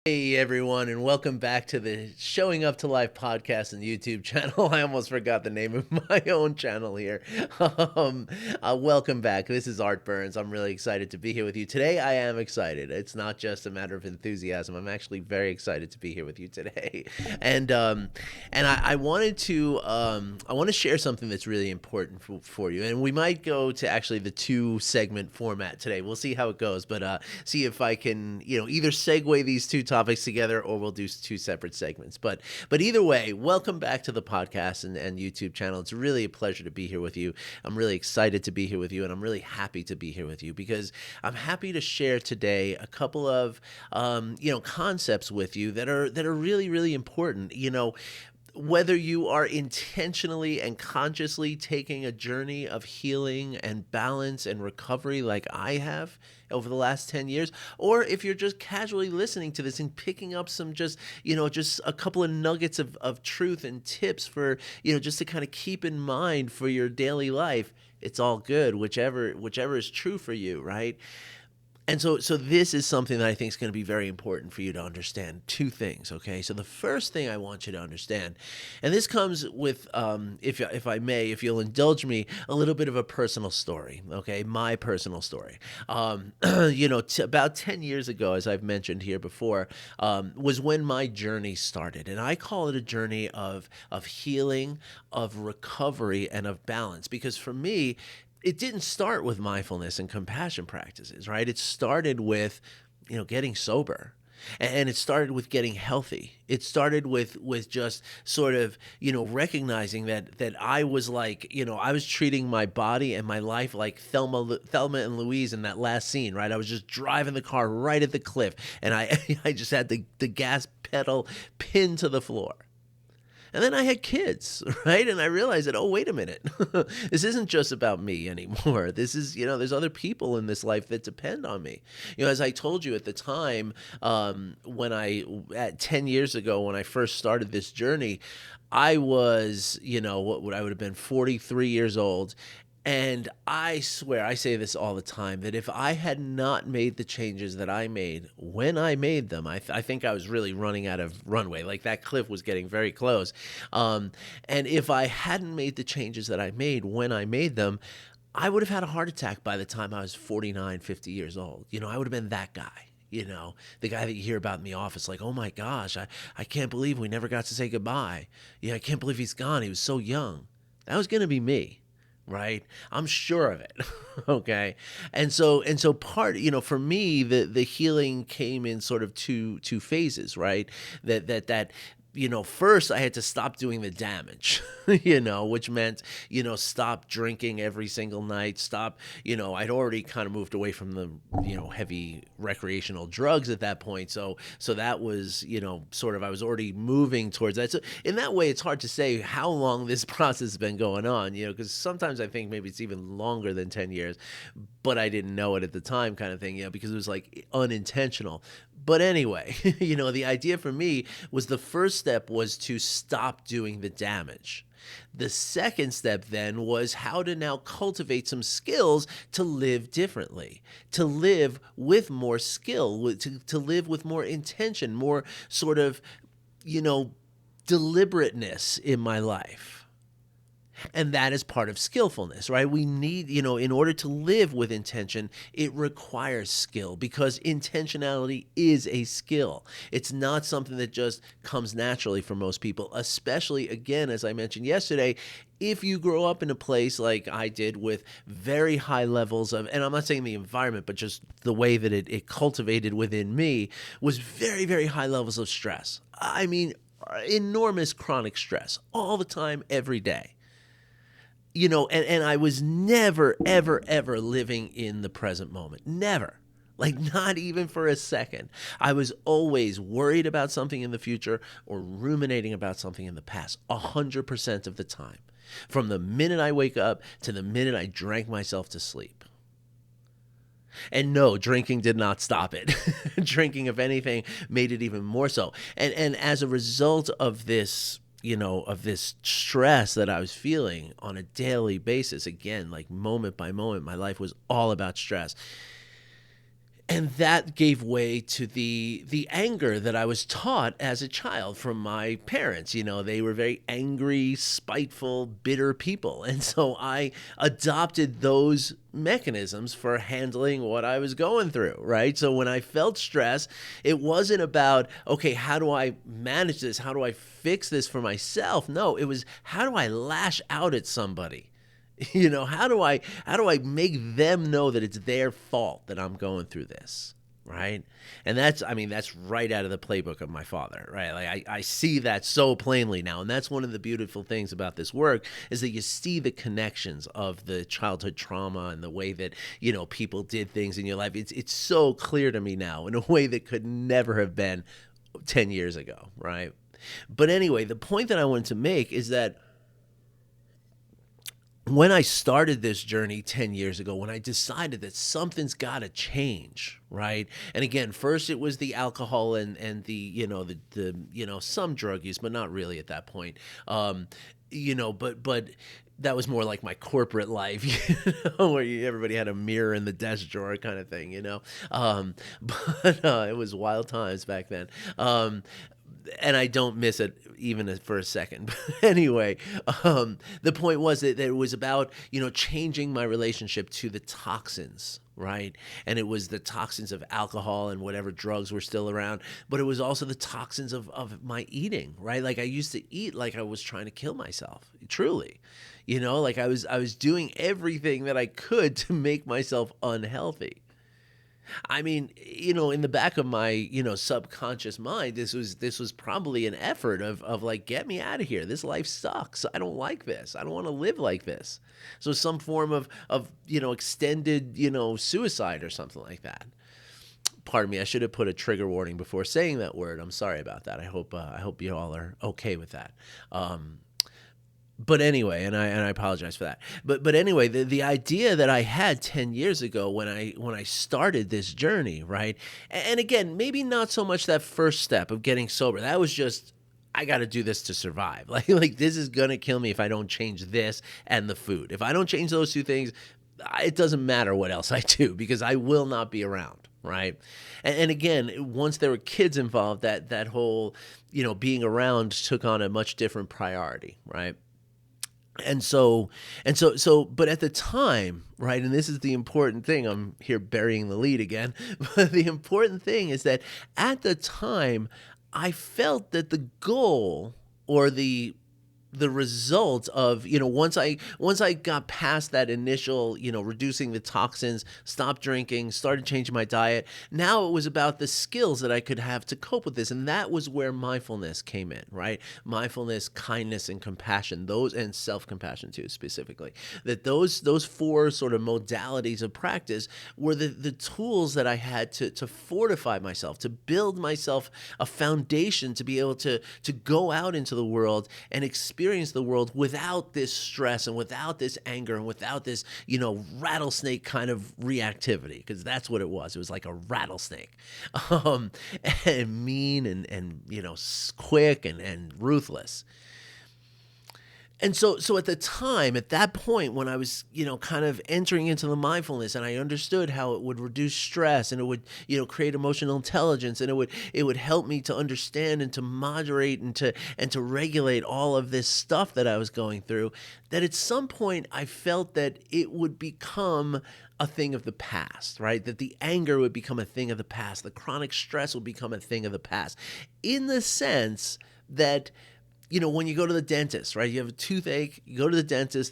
Hey everyone, and welcome back to the Showing Up to Life podcast and YouTube channel. I almost forgot the name of my own channel here. Um, Welcome back. This is Art Burns. I'm really excited to be here with you today. I am excited. It's not just a matter of enthusiasm. I'm actually very excited to be here with you today. And I wanted to share something that's really important for you. And we might go to actually the 2 segment format today. We'll see how it goes, but see if I can either segue these two topics together or we'll do 2 separate segments. But either way, welcome back to the podcast and YouTube channel. It's really a pleasure to be here with you. I'm really excited to be here with you, and I'm really happy to be here with you because I'm happy to share today a couple of concepts with you that are really, really important. Whether you are intentionally and consciously taking a journey of healing and balance and recovery like I have over the last 10 years, or if you're just casually listening to this and picking up some just a couple of nuggets of truth and tips for, just to kind of keep in mind for your daily life, it's all good, whichever is true for you, right? And so this is something that I think is going to be very important for you to understand. 2 things, okay? So the first thing I want you to understand, and this comes with, if I may, if you'll indulge me, a little bit of a personal story, okay? My personal story. About 10 years ago, as I've mentioned here before, was when my journey started. And I call it a journey of healing, of recovery, and of balance. Because for me, it didn't start with mindfulness and compassion practices, right? It started with, getting sober. And it started with getting healthy. It started with just sort of, recognizing that I was like, I was treating my body and my life like Thelma and Louise in that last scene, right? I was just driving the car right at the cliff, and I just had the gas pedal pinned to the floor. And then I had kids, right? And I realized that, oh, wait a minute. This isn't just about me anymore. This is, there's other people in this life that depend on me. As I told you at the time, at 10 years ago, when I first started this journey, I was, what would I would have been 43 years old. And I swear, I say this all the time, that if I had not made the changes that I made when I made them, I think I was really running out of runway. Like that cliff was getting very close. And if I hadn't made the changes that I made when I made them, I would have had a heart attack by the time I was 49, 50 years old. I would have been that guy. The guy that you hear about in the office, like, oh my gosh, I can't believe we never got to say goodbye. I can't believe he's gone. He was so young. That was going to be me. Right? I'm sure of it. Okay. And so part, for me, the healing came in sort of two phases, right? That first I had to stop doing the damage, which meant, stop drinking every single night, stop, I'd already kind of moved away from the, heavy recreational drugs at that point. So that was, sort of, I was already moving towards that. So in that way, it's hard to say how long this process has been going on, because sometimes I think maybe it's even longer than 10 years, but I didn't know it at the time kind of thing, because it was like unintentional. But anyway, the idea for me was the first step was to stop doing the damage. The second step then was how to now cultivate some skills to live differently, to live with more skill, to live with more intention, more sort of, deliberateness in my life. And that is part of skillfulness, right? We need, in order to live with intention, it requires skill because intentionality is a skill. It's not something that just comes naturally for most people, especially, again, as I mentioned yesterday, if you grow up in a place like I did with very high levels of, and I'm not saying the environment, but just the way that it cultivated within me was very, very high levels of stress. I mean, enormous chronic stress all the time, every day. And I was never, ever, ever living in the present moment. Never. Like, not even for a second. I was always worried about something in the future or ruminating about something in the past, 100% of the time. From the minute I wake up to the minute I drank myself to sleep. And no, drinking did not stop it. Drinking, if anything, made it even more so. And as a result of this, of this stress that I was feeling on a daily basis, again, like moment by moment, my life was all about stress. And that gave way to the anger that I was taught as a child from my parents. You know, they were very angry, spiteful, bitter people. And so I adopted those mechanisms for handling what I was going through, right? So when I felt stress, it wasn't about, okay, how do I manage this? How do I fix this for myself? No, it was, how do I lash out at somebody? You know, how do I make them know that it's their fault that I'm going through this, right? And that's right out of the playbook of my father, right? Like I see that so plainly now, and that's one of the beautiful things about this work is that you see the connections of the childhood trauma and the way that, you know, people did things in your life. It's so clear to me now in a way that could never have been 10 years ago, right? But anyway, the point that I wanted to make is that when I started this journey 10 years ago, when I decided that something's got to change, right? And again, first it was the alcohol and the, you know, the you know, some drug use, but not really at that point. You know, but that was more like my corporate life, you know, where everybody had a mirror in the desk drawer kind of thing, you know. But it was wild times back then. And I don't miss it even for a second. But anyway, the point was that it was about, you know, changing my relationship to the toxins, right? And it was the toxins of alcohol and whatever drugs were still around, but it was also the toxins of my eating, right? Like I used to eat like I was trying to kill myself, truly. You know, like I was doing everything that I could to make myself unhealthy. I mean, you know, in the back of my, you know, subconscious mind, this was probably an effort of like, get me out of here. This life sucks. I don't like this. I don't want to live like this. So some form of, you know, extended, you know, suicide or something like that. Pardon me, I should have put a trigger warning before saying that word. I'm sorry about that. I hope you all are okay with that. But anyway, and I apologize for that. But anyway, the idea that I had 10 years ago when I started this journey, right? And again, maybe not so much that first step of getting sober. That was just, I got to do this to survive. Like this is gonna kill me if I don't change this and the food. If I don't change those two things, it doesn't matter what else I do because I will not be around. Right. And again, once there were kids involved, that whole, you know, being around took on a much different priority. Right. But at the time, right, and this is the important thing, I'm here burying the lead again, but the important thing is that at the time, I felt that the goal or the result of, you know, once I got past that initial, you know, reducing the toxins, stopped drinking, started changing my diet, now it was about the skills that I could have to cope with this. And that was where mindfulness came in, right? Mindfulness, kindness, and compassion, those, and self-compassion too, specifically, that those four sort of modalities of practice were the tools that I had to fortify myself, to build myself a foundation to be able to go out into the world and experience the world without this stress and without this anger and without this, you know, rattlesnake kind of reactivity, because that's what it was. It was like a rattlesnake, and mean and you know, quick and ruthless. And so at the time, at that point, when I was, you know, kind of entering into the mindfulness and I understood how it would reduce stress and it would, you know, create emotional intelligence and it would help me to understand and to moderate and to regulate all of this stuff that I was going through, that at some point I felt that it would become a thing of the past, right? That the anger would become a thing of the past. The chronic stress would become a thing of the past, in the sense that, you know, when you go to the dentist, right? You have a toothache, you go to the dentist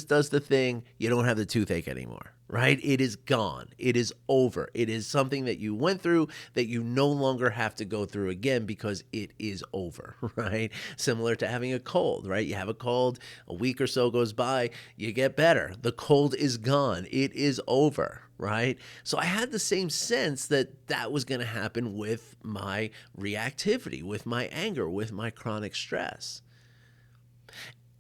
does the thing, you don't have the toothache anymore, right? It is gone. It is over. It is something that you went through that you no longer have to go through again because it is over, right? Similar to having a cold, right? You have a cold, a week or so goes by, you get better. The cold is gone. It is over, right? So I had the same sense that was going to happen with my reactivity, with my anger, with my chronic stress.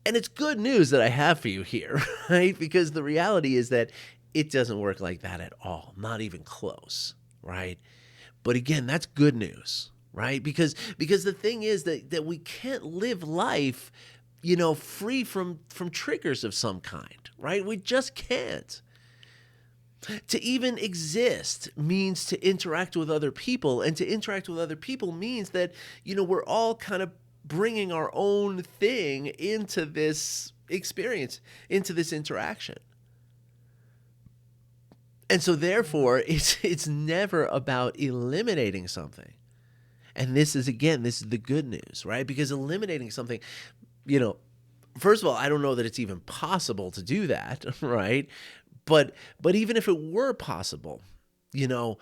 And it's good news that I have for you here, right? Because the reality is that it doesn't work like that at all, not even close, right? But again, that's good news, right? Because the thing is that we can't live life, you know, free from triggers of some kind, right? We just can't. To even exist means to interact with other people, and to interact with other people means that, we're all kind of bringing our own thing into this experience, into this interaction. And so therefore, it's never about eliminating something. And this is the good news, right? Because eliminating something, you know, first of all, I don't know that it's even possible to do that, right? But even if it were possible, you know,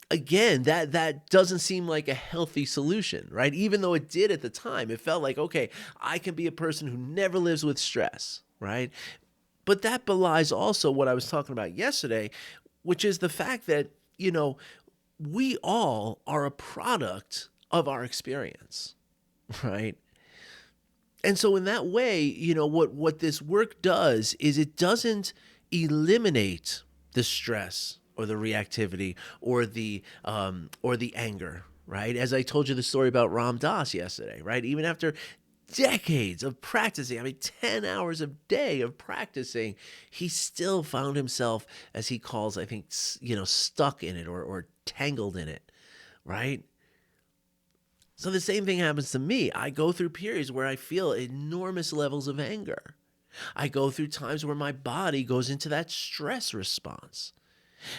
again, that doesn't seem like a healthy solution, right? Even though it did at the time, it felt like, okay, I can be a person who never lives with stress, right? But that belies also what I was talking about yesterday, which is the fact that, we all are a product of our experience, right? And so in that way, what this work does is it doesn't eliminate the stress or the reactivity or the anger, right? As I told you the story about Ram Dass yesterday, right? Even after decades of practicing, 10 hours a day of practicing, he still found himself, as he calls, I think, stuck in it or tangled in it, right? So the same thing happens to me. I go through periods where I feel enormous levels of anger. I go through times where my body goes into that stress response.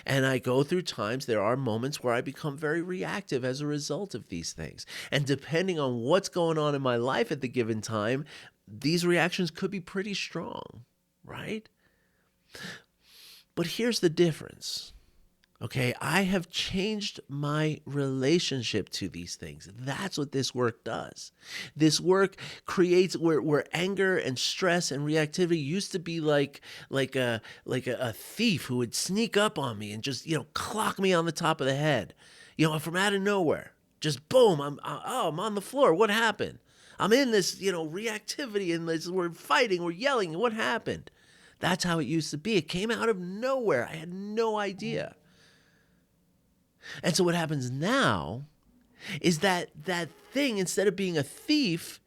And I go through times, there are moments where I become very reactive as a result of these things. And depending on what's going on in my life at the given time, these reactions could be pretty strong, right? But here's the difference. Okay, I have changed my relationship to these things. That's what this work does. This work creates where anger and stress and reactivity used to be like a thief who would sneak up on me and just clock me on the top of the head, from out of nowhere. Just boom, I'm on the floor. What happened? I'm in this reactivity and we're fighting, we're yelling. What happened? That's how it used to be. It came out of nowhere. I had no idea. And so what happens now is that thing, instead of being a thief,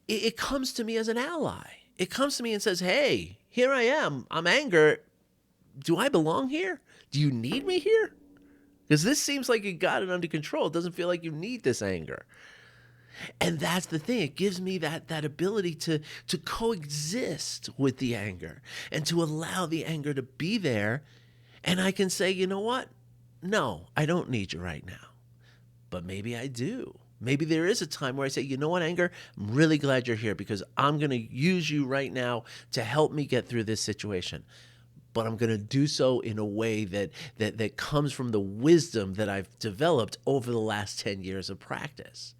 it comes to me as an ally. It comes to me and says, hey, here I am. I'm anger. Do I belong here? Do you need me here? Because this seems like you got it under control. It doesn't feel like you need this anger. And that's the thing. It gives me that ability to coexist with the anger and to allow the anger to be there. And I can say, you know what? No, I don't need you right now. But maybe I do. Maybe there is a time where I say, you know what, anger, I'm really glad you're here because I'm going to use you right now to help me get through this situation. But I'm going to do so in a way that comes from the wisdom that I've developed over the last 10 years of practice,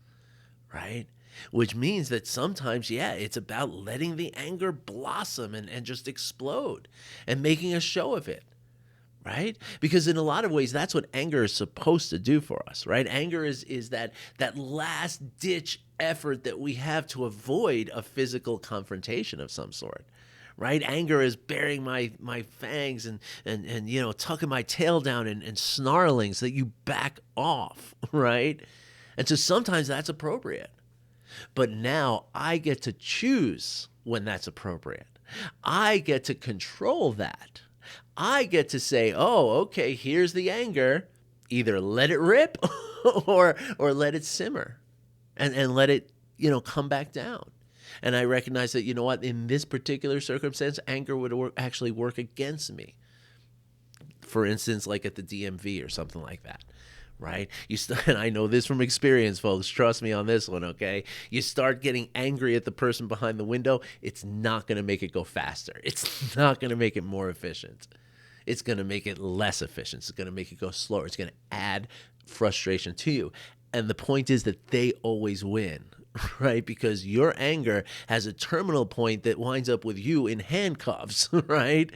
right? Which means that sometimes, it's about letting the anger blossom and just explode and making a show of it. Right? Because in a lot of ways, that's what anger is supposed to do for us, right? Anger is that last ditch effort that we have to avoid a physical confrontation of some sort, right? Anger is baring my fangs and tucking my tail down and snarling so that you back off, right? And so sometimes that's appropriate. But now I get to choose when that's appropriate. I get to control that. I get to say, oh, okay, here's the anger. Either let it rip or let it simmer and let it, come back down. And I recognize that, in this particular circumstance, anger would actually work against me. For instance, like at the DMV or something like that. Right? And I know this from experience, folks. Trust me on this one, okay? You start getting angry at the person behind the window, it's not going to make it go faster. It's not going to make it more efficient. It's going to make it less efficient. It's going to make it go slower. It's going to add frustration to you. And the point is that they always win, right? Because your anger has a terminal point that winds up with you in handcuffs, right?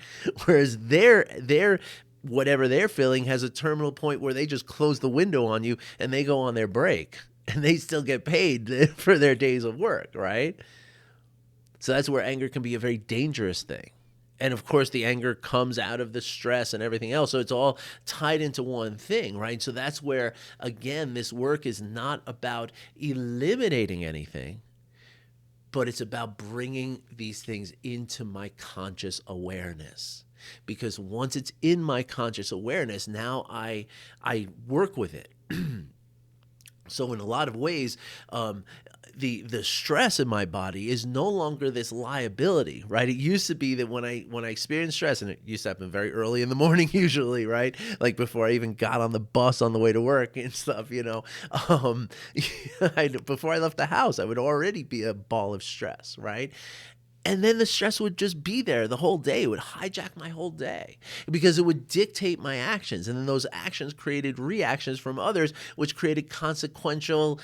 Whereas their whatever they're feeling has a terminal point where they just close the window on you and they go on their break and they still get paid for their days of work, right? So that's where anger can be a very dangerous thing. And of course, the anger comes out of the stress and everything else. So it's all tied into one thing, right? So that's where, again, this work is not about eliminating anything, but it's about bringing these things into my conscious awareness. because once it's in my conscious awareness, now I work with it. So in a lot of ways, the stress in my body is no longer this liability, right? It used to be that when I experienced stress, and it used to happen very early in the morning, usually, right? Like before I even got on the bus on the way to work and stuff, before I left the house, I would already be a ball of stress, right? And then the stress would just be there the whole day. It would hijack my whole day because it would dictate my actions. And then those actions created reactions from others, which created consequential,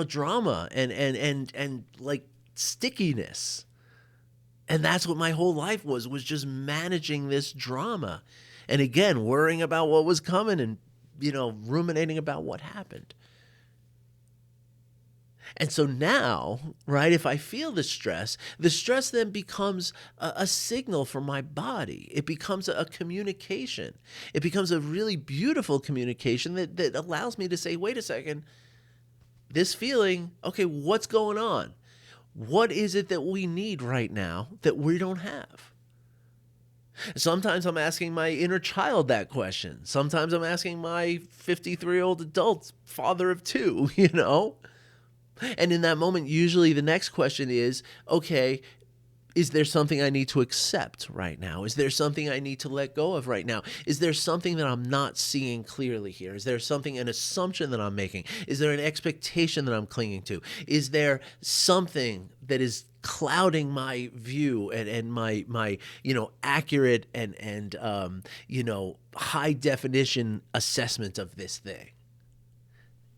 drama and like stickiness. And that's what my whole life was just managing this drama. And again, worrying about what was coming and, ruminating about what happened. And so now, right, if I feel the stress then becomes a signal for my body. It becomes a communication. It becomes a really beautiful communication that allows me to say, wait a second, this feeling, okay, what's going on? What is it that we need right now that we don't have? Sometimes I'm asking my inner child that question. Sometimes I'm asking my 53-year-old adult father of two, And in that moment, usually the next question is, okay, is there something I need to accept right now? Is there something I need to let go of right now? Is there something that I'm not seeing clearly here? Is there an assumption that I'm making? Is there an expectation that I'm clinging to? Is there something that is clouding my view and my accurate and high definition assessment of this thing?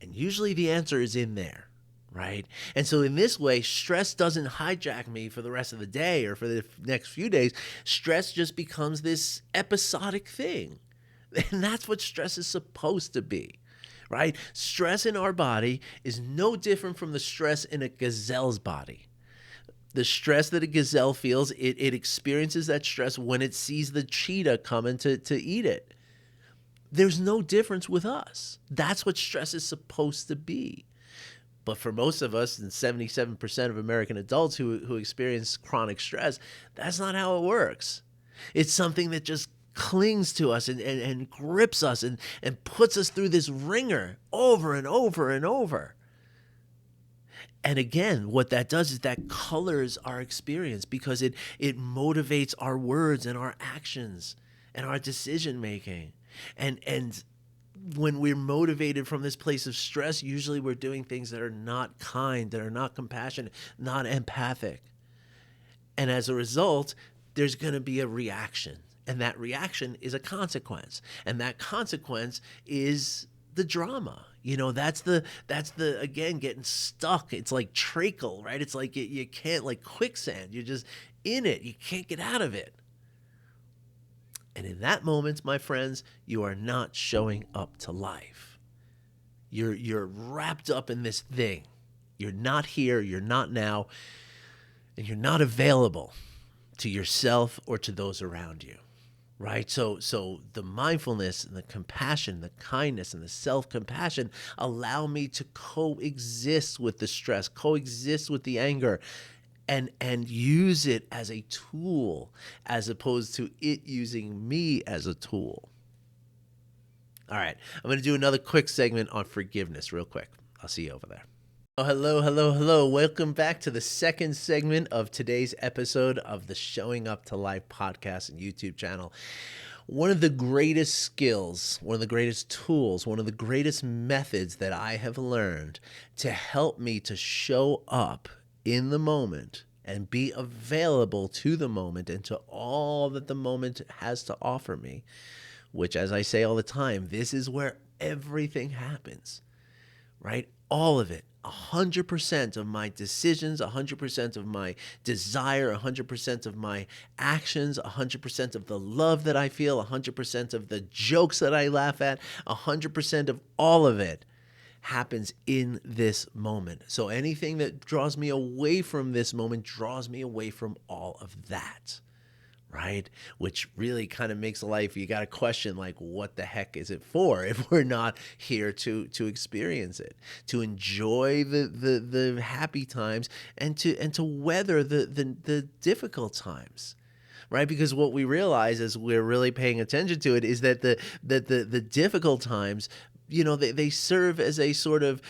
And usually the answer is in there. Right? And so in this way, stress doesn't hijack me for the rest of the day or for the next few days. Stress just becomes this episodic thing. And that's what stress is supposed to be, right? Stress in our body is no different from the stress in a gazelle's body. The stress that a gazelle feels, it experiences that stress when it sees the cheetah coming to eat it. There's no difference with us. That's what stress is supposed to be. But for most of us, and 77% of American adults who experience chronic stress, that's not how it works. It's something that just clings to us and grips us and puts us through this ringer over and over and over. And again, what that does is that colors our experience because it motivates our words and our actions and our decision making. And when we're motivated from this place of stress, usually we're doing things that are not kind, that are not compassionate, not empathic. And as a result, there's going to be a reaction. And that reaction is a consequence. And that consequence is the drama. That's the again, getting stuck. It's like treacle, right? It's like you can't, like quicksand. You're just in it. You can't get out of it. And in that moment, my friends, you are not showing up to life. You're wrapped up in this thing. You're not here, you're not now, and you're not available to yourself or to those around you. Right? So the mindfulness and the compassion, the kindness and the self-compassion allow me to coexist with the stress, coexist with the anger, and use it as a tool as opposed to it using me as a tool. All right, I'm going to do another quick segment on forgiveness real quick. I'll see you over there. Oh, hello. Welcome back to the second segment of today's episode of the Showing Up to Life podcast and YouTube channel. One of the greatest skills, one of the greatest tools, one of the greatest methods that I have learned to help me to show up in the moment and be available to the moment and to all that the moment has to offer me, which, as I say all the time, this is where everything happens, right? All of it. 100% of my decisions, 100% of my desire, 100% of my actions, 100% of the love that I feel, 100% of the jokes that I laugh at, 100% of all of it happens in this moment. So anything that draws me away from this moment draws me away from all of that, right? Which really kind of makes life, you got to question, like, what the heck is it for if we're not here to experience it, to enjoy the happy times and to weather the difficult times. right? Because what we realize as we're really paying attention to it is that the difficult times, they serve as a sort of,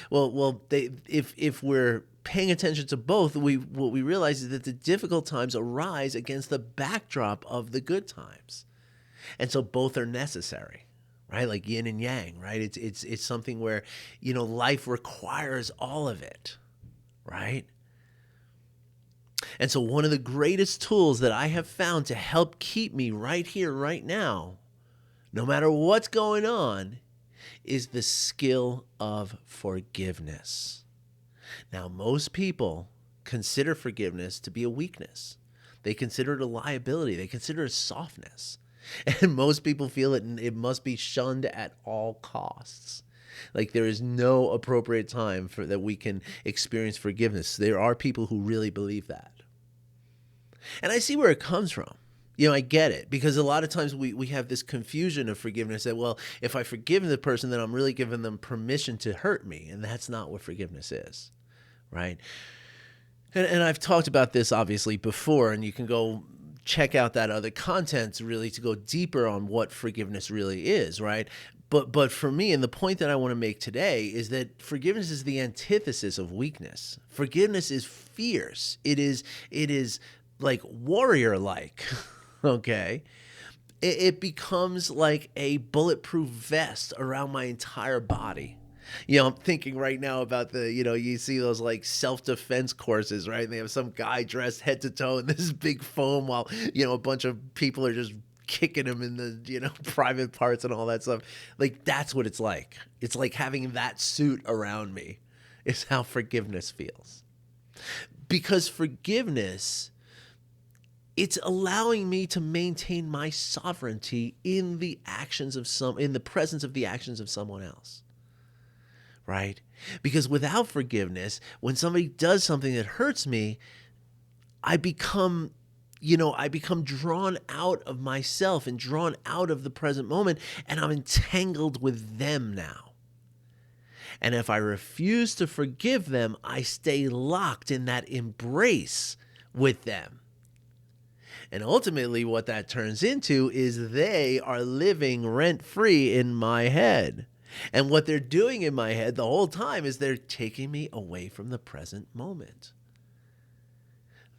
they, if we're paying attention to both, what we realize is that the difficult times arise against the backdrop of the good times. And so both are necessary, right? Like yin and yang, right? It's something where, life requires all of it, right? And so one of the greatest tools that I have found to help keep me right here, right now, no matter what's going on, is the skill of forgiveness. Now, most people consider forgiveness to be a weakness. They consider it a liability. They consider it softness. And most people feel it must be shunned at all costs. Like there is no appropriate time for that we can experience forgiveness. There are people who really believe that. And I see where it comes from. I get it, because a lot of times we have this confusion of forgiveness that, well, if I forgive the person, then I'm really giving them permission to hurt me. And that's not what forgiveness is, right? And I've talked about this obviously before, and you can go check out that other content really to go deeper on what forgiveness really is, right? But for me, and the point that I want to make today is that forgiveness is the antithesis of weakness. Forgiveness is fierce. It is like warrior-like, okay? It becomes like a bulletproof vest around my entire body. I'm thinking right now about you see those like self-defense courses, right? And they have some guy dressed head to toe in this big foam while, a bunch of people are just kicking him in the, private parts and all that stuff. Like, that's what it's like. It's like having that suit around me is how forgiveness feels. Because forgiveness, it's allowing me to maintain my sovereignty in the presence of the actions of someone else. Right? Because without forgiveness, when somebody does something that hurts me, I become drawn out of myself and drawn out of the present moment, and I'm entangled with them now. And if I refuse to forgive them, I stay locked in that embrace with them. And ultimately what that turns into is they are living rent-free in my head. And what they're doing in my head the whole time is they're taking me away from the present moment.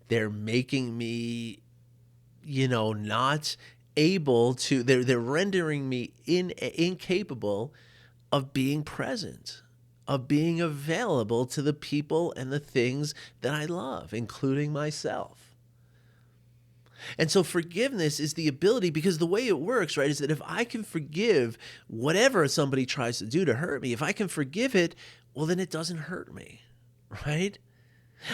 They're making me, not able to, they're rendering me incapable of being present, of being available to the people and the things that I love, including myself. And so forgiveness is the ability, because the way it works, right, is that if I can forgive whatever somebody tries to do to hurt me, if I can forgive it, well, then it doesn't hurt me, right?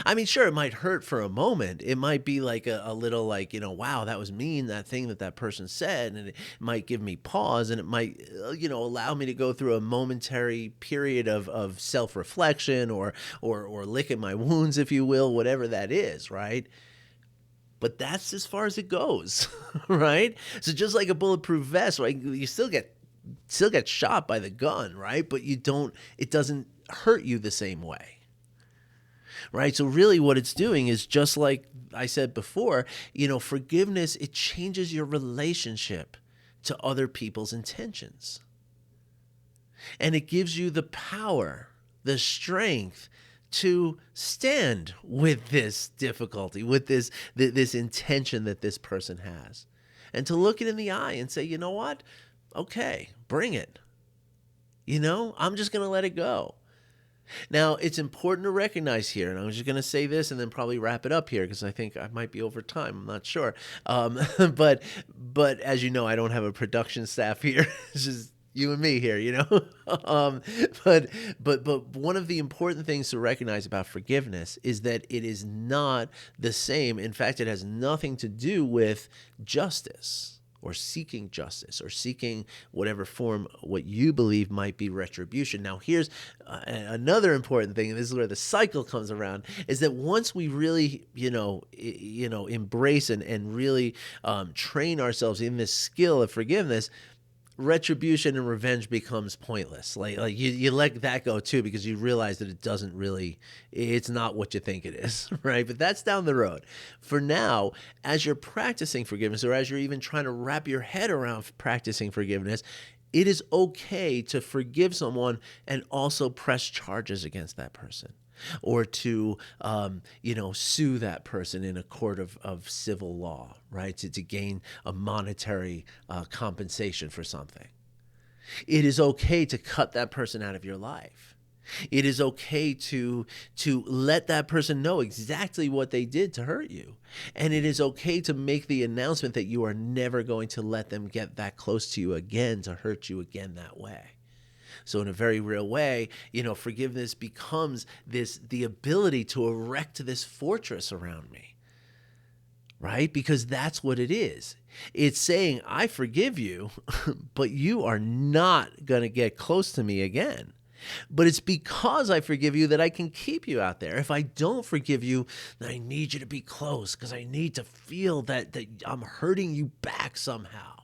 I mean, sure, it might hurt for a moment. It might be like a little like, wow, that was mean, that thing that person said, and it might give me pause, and it might, allow me to go through a momentary period of self-reflection or licking my wounds, if you will, whatever that is, right? But that's as far as it goes, right? So just like a bulletproof vest, right? You still get shot by the gun, right? But it doesn't hurt you the same way, right? So really what it's doing is, just like I said before, forgiveness, it changes your relationship to other people's intentions. And it gives you the power, the strength to stand with this difficulty, with this intention that this person has, and to look it in the eye and say, you know what? Okay, bring it. I'm just going to let it go. Now, it's important to recognize here, and I'm just going to say this and then probably wrap it up here, because I think I might be over time. I'm not sure. But as you know, I don't have a production staff here. It's just you and me here, but one of the important things to recognize about forgiveness is that it is not the same. In fact, it has nothing to do with justice or seeking justice or seeking whatever form what you believe might be retribution. Now, here's another important thing, and this is where the cycle comes around, is that once we really, embrace and really train ourselves in this skill of forgiveness, retribution and revenge becomes pointless. Like you let that go too, because you realize that it's not what you think it is, right? But that's down the road. For now, as you're practicing forgiveness, or as you're even trying to wrap your head around practicing forgiveness, it is okay to forgive someone and also press charges against that person, or to sue that person in a court of civil law, right? To gain a monetary compensation for something. It is okay to cut that person out of your life. It is okay to let that person know exactly what they did to hurt you. And it is okay to make the announcement that you are never going to let them get that close to you again, to hurt you again that way. So in a very real way, forgiveness becomes the ability to erect this fortress around me, right? Because that's what it is. It's saying, I forgive you, but you are not going to get close to me again. But it's because I forgive you that I can keep you out there. If I don't forgive you, then I need you to be close, because I need to feel that I'm hurting you back somehow.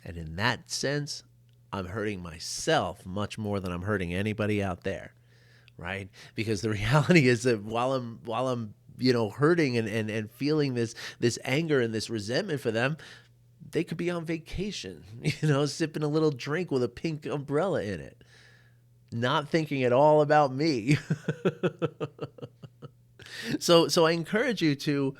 And in that sense, I'm hurting myself much more than I'm hurting anybody out there, right? Because the reality is that while I'm hurting and feeling this anger and this resentment for them, they could be on vacation, sipping a little drink with a pink umbrella in it, not thinking at all about me. So I encourage you to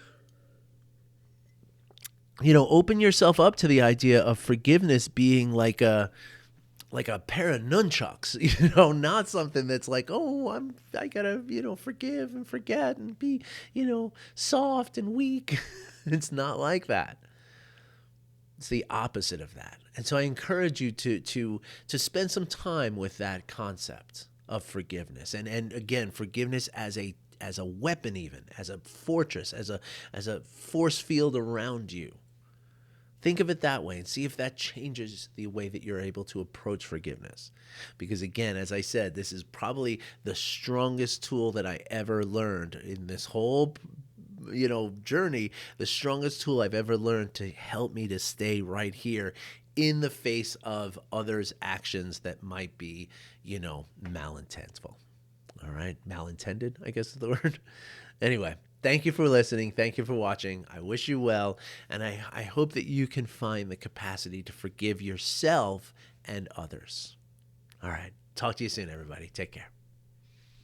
open yourself up to the idea of forgiveness being like a pair of nunchucks, not something that's like, oh, I gotta, forgive and forget and be, soft and weak. It's not like that. It's the opposite of that. And so I encourage you to spend some time with that concept of forgiveness. And again, forgiveness as a weapon, even as a fortress, as a force field around you. Think of it that way and see if that changes the way that you're able to approach forgiveness. Because again, as I said, this is probably the strongest tool that I ever learned in this whole journey, the strongest tool I've ever learned to help me to stay right here in the face of others' actions that might be, malintentful. All right. Malintended, I guess is the word. Anyway, thank you for listening. Thank you for watching. I wish you well. And I hope that you can find the capacity to forgive yourself and others. All right. Talk to you soon, everybody. Take care.